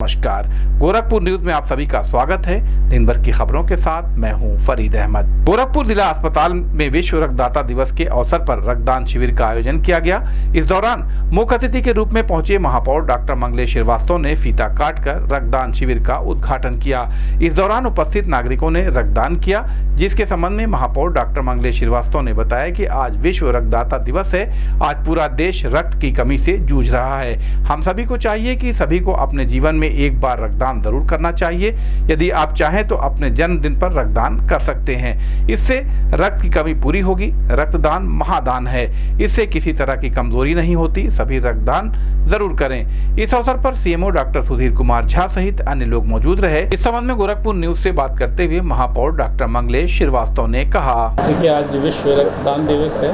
नमस्कार, गोरखपुर न्यूज में आप सभी का स्वागत है। दिन भर की खबरों के साथ मैं हूं फरीद अहमद। गोरखपुर जिला अस्पताल में विश्व रक्तदाता दिवस के अवसर पर रक्तदान शिविर का आयोजन किया गया। इस दौरान मुख्य अतिथि के रूप में पहुंचे महापौर डॉक्टर मंगलेश श्रीवास्तव ने फीता काटकर रक्तदान शिविर का उद्घाटन किया। इस दौरान उपस्थित नागरिकों ने रक्तदान किया, जिसके संबंध में महापौर डॉक्टर मंगलेश श्रीवास्तव ने बताया कि आज विश्व रक्तदाता दिवस है। आज पूरा देश रक्त की कमी से जूझ रहा है। हम सभी को चाहिए कि सभी को अपने जीवन में एक बार रक्तदान जरूर करना चाहिए। यदि आप चाहें तो अपने जन्मदिन पर रक्तदान कर सकते हैं। इससे रक्त की कमी पूरी होगी। रक्तदान महादान है, इससे किसी तरह की कमजोरी नहीं होती। सभी रक्तदान जरूर करें। इस अवसर पर सीएमओ डॉक्टर सुधीर कुमार झा सहित अन्य लोग मौजूद रहे। इस संबंध में गोरखपुर न्यूज से बात करते हुए महापौर डॉक्टर मंगलेश श्रीवास्तव ने कहा, देखिए, आज विश्व रक्तदान दिवस है।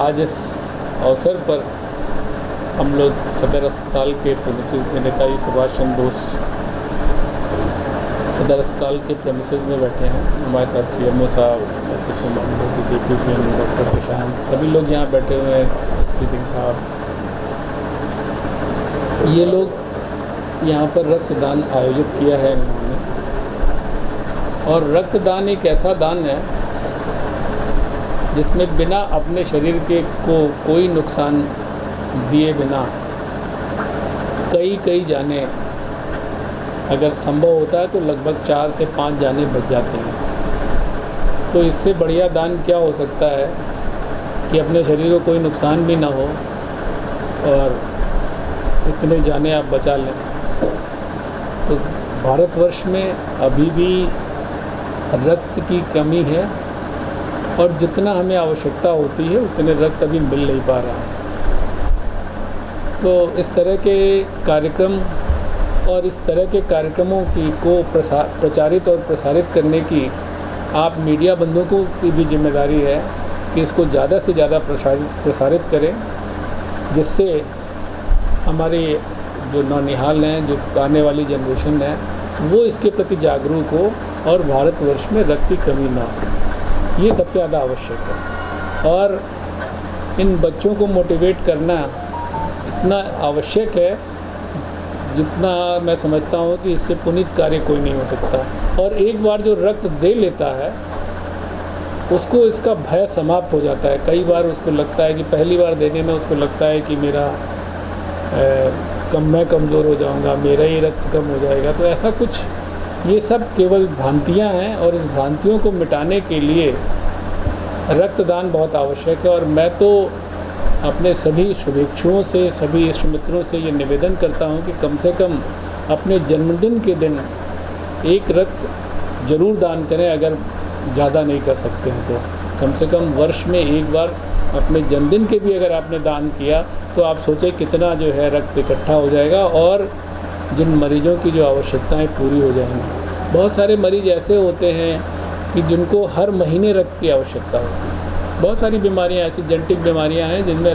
आज इस अवसर पर हम लोग सदर अस्पताल के प्रेमिसेस में, नेताजी सुभाष चंद्र बोस सदर अस्पताल के प्रेमिसेस में बैठे हैं। हमारे साथ सीएमओ साहब, डॉक्टर सुमन, डीपी सिंह, डॉक्टर प्रशांत, सभी लोग यहाँ बैठे हुए हैं, एसपी सिंह साहब। ये लोग यहाँ पर रक्तदान आयोजित किया है इन्होंने। और रक्तदान एक ऐसा दान है जिसमें बिना अपने शरीर के को कोई नुकसान दिए बिना कई जाने अगर संभव होता है तो लगभग 4 से 5 जाने बच जाते हैं। तो इससे बढ़िया दान क्या हो सकता है कि अपने शरीर को कोई नुकसान भी ना हो और इतने जाने आप बचा लें। तो भारतवर्ष में अभी भी रक्त की कमी है और जितना हमें आवश्यकता होती है उतने रक्त अभी मिल नहीं पा रहा है। तो इस तरह के कार्यक्रम और इस तरह के कार्यक्रमों को प्रचारित और प्रसारित करने की आप मीडिया बंधुओं की भी जिम्मेदारी है कि इसको ज़्यादा से ज़्यादा प्रसारित करें, जिससे हमारे जो नौनिहाल हैं, जो आने वाली जनरेशन है, वो इसके प्रति जागरूक हो और भारतवर्ष में रक्त की कमी ना हो। ये सबसे ज़्यादा आवश्यक है। और इन बच्चों को मोटिवेट करना इतना आवश्यक है जितना मैं समझता हूँ कि इससे पुनीत कार्य कोई नहीं हो सकता। और एक बार जो रक्त दे लेता है उसको इसका भय समाप्त हो जाता है। कई बार उसको लगता है कि पहली बार देने में उसको लगता है कि मैं कमज़ोर हो जाऊँगा, मेरा ही रक्त कम हो जाएगा। तो ऐसा कुछ, ये सब केवल भ्रांतियाँ हैं और इस भ्रांतियों को मिटाने के लिए रक्तदान बहुत आवश्यक है। और मैं तो अपने सभी शुभेच्छुओं से, सभी इष्ट मित्रों से ये निवेदन करता हूँ कि कम से कम अपने जन्मदिन के दिन एक रक्त जरूर दान करें। अगर ज़्यादा नहीं कर सकते हैं तो कम से कम वर्ष में एक बार अपने जन्मदिन के भी अगर आपने दान किया तो आप सोचें कितना जो है रक्त इकट्ठा हो जाएगा और जिन मरीजों की जो आवश्यकताएँ पूरी हो जाएंगी। बहुत सारे मरीज ऐसे होते हैं कि जिनको हर महीने रक्त की आवश्यकता होती है। बहुत सारी बीमारियां, ऐसी जेनेटिक बीमारियां हैं जिनमें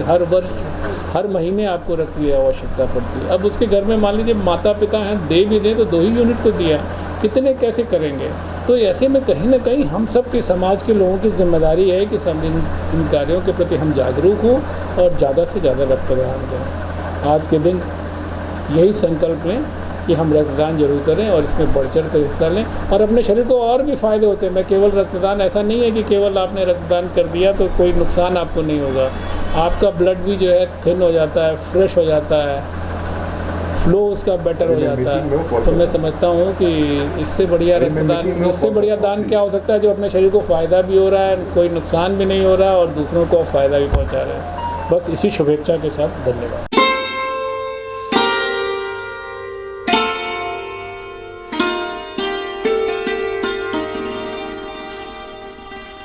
हर महीने आपको रक्त की आवश्यकता पड़ती है। अब उसके घर में मान लीजिए माता पिता हैं, दे भी दें तो 2 ही यूनिट तो दिया, कितने कैसे करेंगे। तो ऐसे में कहीं ना कहीं हम सब के समाज के लोगों की जिम्मेदारी है कि सब इन कार्यों के प्रति हम जागरूक हों और ज़्यादा से ज़्यादा रक्तदान करें। आज के दिन यही संकल्प लें कि हम रक्तदान जरूर करें और इसमें बढ़ चढ़ कर हिस्सा लें। और अपने शरीर को और भी फ़ायदे होते हैं। मैं केवल रक्तदान, ऐसा नहीं है कि केवल आपने रक्तदान कर दिया तो कोई नुकसान आपको नहीं होगा। आपका ब्लड भी जो है थिन हो जाता है, फ्रेश हो जाता है, फ्लो उसका बेटर हो जाता है। तो मैं समझता हूँ कि इससे बढ़िया दान क्या हो सकता है, जो अपने शरीर को फ़ायदा भी हो रहा है, कोई नुकसान भी नहीं हो रहा है और दूसरों को फ़ायदा भी पहुँचा रहा है। बस इसी शुभेच्छा के साथ धन्यवाद।